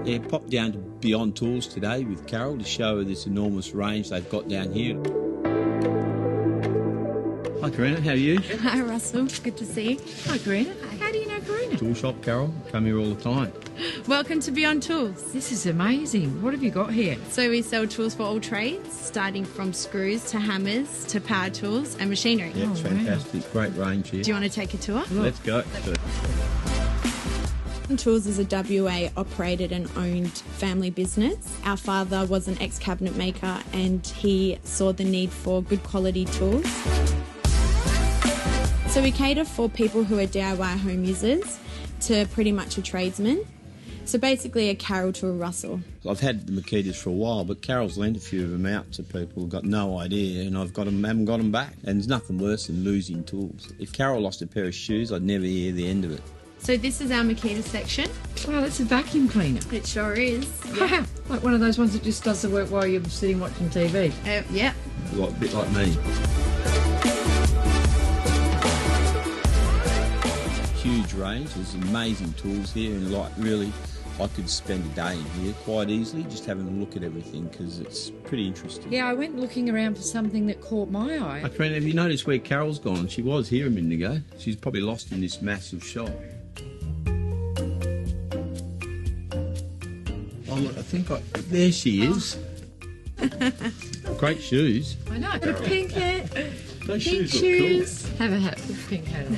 Yeah, pop down to Beyond Tools today with Carole to show her this enormous range they've got down here. Hi Karina, how are you? Hi Russell, good to see you. Hi Karina. How do you know Karina? Tool shop, Carole. Come here all the time. Welcome to Beyond Tools. This is amazing. What have you got here? So we sell tools for all trades, starting from screws to hammers to power tools and machinery. Yeah, it's fantastic. Wow. Great range here. Do you want to take a tour? Let's go. Tools is a WA operated and owned family business. Our father was an ex-cabinet maker and he saw the need for good quality tools. So we cater for people who are DIY home users to pretty much a tradesman. So basically a Carole to a Russell. I've had the Makitas for a while, but Carole's lent a few of them out to people who've got no idea, and haven't got them back. And there's nothing worse than losing tools. If Carole lost a pair of shoes, I'd never hear the end of it. So this is our Makita section. Wow, that's a vacuum cleaner. It sure is. Yeah. Like one of those ones that just does the work while you're sitting watching TV. Yeah. A bit like me. Huge range. There's amazing tools here, and really, I could spend a day in here quite easily just having a look at everything because it's pretty interesting. Yeah, I went looking around for something that caught my eye. My friend, have you noticed where Carole's gone? She was here a minute ago. She's probably lost in this massive shop. Oh, look, there she is. Great shoes. I know. Got a pink hat. Those Pink shoes look Have a hat with a pink hat on.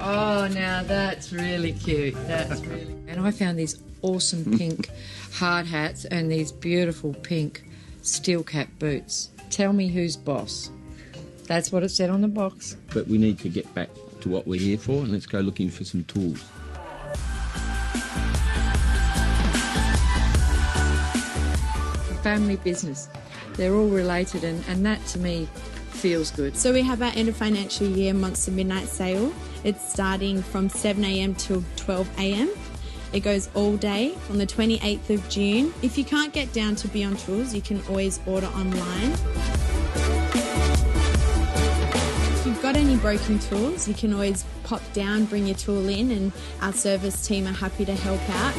Oh, now that's really cute. That's really. And I found these awesome pink hard hats and these beautiful pink steel cap boots. Tell me who's boss. That's what it said on the box. cool. But we need to get back to what we're here for, and let's go looking for some tools. Family business. They're all related, and that to me feels good. So we have our end of financial year Monster Midnight Sale. It's starting from 7 a.m. till 12 a.m. It goes all day on the 28th of June. If you can't get down to Beyond Tools, you can always order online. If you've got any broken tools, you can always pop down, bring your tool in, and our service team are happy to help out.